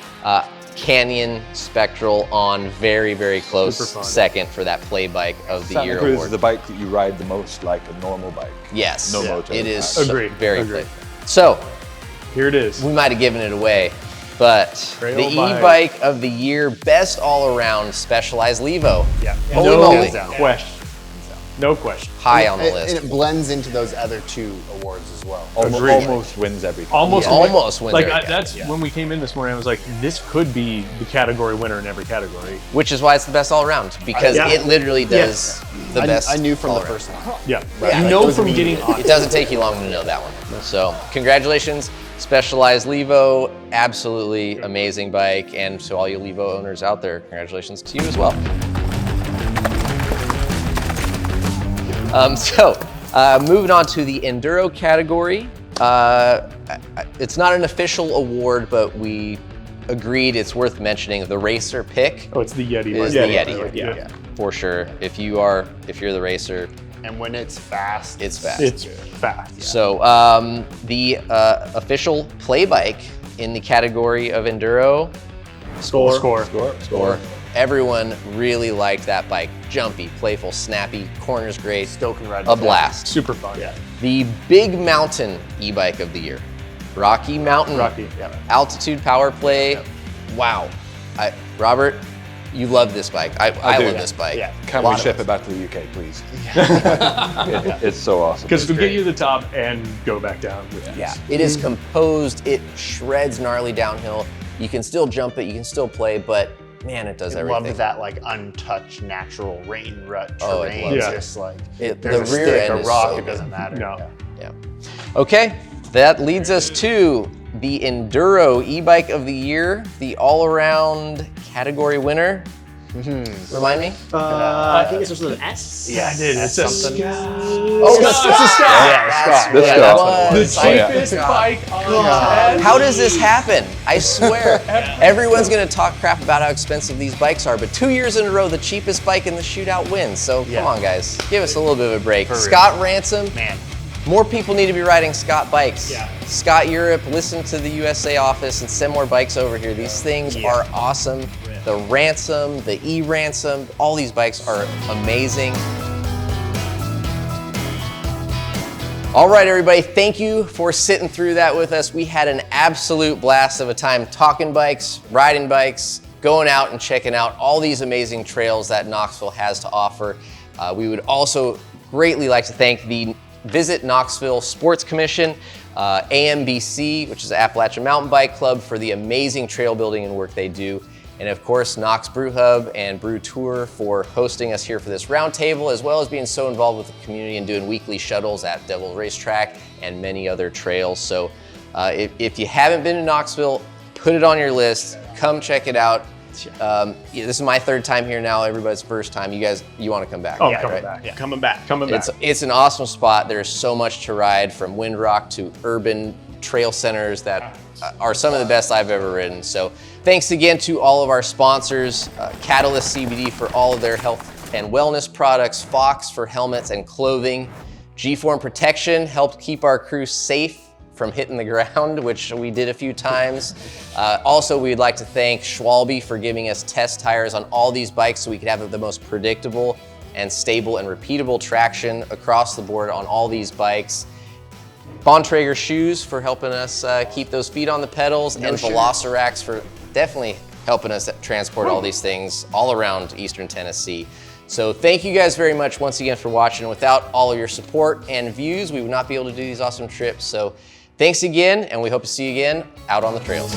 Canyon Spectral on very, very close Super fun. second for that play bike of the Santa year Cruz award. is the bike that you ride the most like a normal bike. Yes, No motor. it is Agreed, very agreed. playful. So, Here it is. we might have given it away, but Trail the bike. e-bike of the year, best all-around Specialized Levo. Yeah. Holy no moly. question. No question. High on the And list. it blends into those other 2 awards as well. Almost wins everything. Almost, Almost wins Like every that's when we came in this morning. I was like, this could be the category winner in every category. Which is why it's the best all-around, because Yeah. it literally does the best. I knew from the all-around. first one. Yeah. Yeah, You like know those from immediate- getting It doesn't take you long to know that one. So, congratulations, Specialized Levo. Absolutely amazing bike. And to all you Levo owners out there, congratulations to you as well. Moving on to the Enduro category. It's not an official award, but we agreed it's worth mentioning. The racer pick Oh, it's the Yeti. is bike. the Yeti. Yeah. For sure. If you're the racer, And when it's fast, it's fast. It's fast. So the official play bike in the category of Enduro, Score. SCOR. Everyone really liked that bike. Jumpy, playful, snappy, corners great, still can ride. a blast. Super fun. Yeah. The Big Mountain e-bike of the year, Rocky Mountain. Rocky. Yeah. Altitude Powerplay. Wow. Robert, you love this bike. I do. love this bike. Yeah. Can Lot we of ship us. it back to the UK, please? It's so awesome. Because we great. get you to the top and go back down with Yeah, ease. it is composed. It shreds gnarly downhill. You can still jump it. You can still play, but man, it does I everything. love that like untouched natural rain rut Oh, I terrain. love it. Just like It- there's the a rear stick, end a is rock, so it doesn't good. matter. No. Yeah. Okay, that leads us to the Enduro e-bike of the year, the all-around category winner. Remind me? I think it's also an S. Yeah, I did. It's a something. Oh, it's a Scott. Yeah, This Yeah, Scott. that The was. cheapest bike on How does this happen? I swear, everyone's gonna talk crap about how expensive these bikes are, but 2 years in a row, the cheapest bike in the shootout wins. So come on, guys, give us a little bit of a break. Scott Ransom, Man, more people need to be riding Scott bikes. Yeah. Scott Europe, listen to the USA office and send more bikes over here. These things are awesome. The Ransom, the e-Ransom, all these bikes are amazing. All right, everybody, thank you for sitting through that with us. We had an absolute blast of a time talking bikes, riding bikes, going out and checking out all these amazing trails that Knoxville has to offer. We would also greatly like to thank the Visit Knoxville Sports Commission, AMBC, which is the Appalachian Mountain Bike Club, for the amazing trail building and work they do. And of course, Knox Brew Hub and Brew Tour for hosting us here for this roundtable, as well as being so involved with the community and doing weekly shuttles at Devil Racetrack and many other trails. So if you haven't been to Knoxville, put it on your list, come check it out. This is my 3rd time here now, everybody's first time. You guys, you want to come back? Oh, right? coming back. Yeah, coming back. Coming back. It's an awesome spot. There's so much to ride, from Windrock to urban trail centers that are some of the best I've ever ridden. So thanks again to all of our sponsors, Catalyst CBD for all of their health and wellness products, Fox for helmets and clothing, G-Form Protection helped keep our crew safe from hitting the ground, which we did a few times. Also, we'd like to thank Schwalbe for giving us test tires on all these bikes so we could have the most predictable and stable and repeatable traction across the board on all these bikes. Mondraker shoes for helping us keep those feet on the pedals, and Velocirax for definitely helping us transport all these things all around Eastern Tennessee. So thank you guys very much once again for watching. Without all of your support and views, we would not be able to do these awesome trips. So thanks again, and we hope to see you again out on the trails.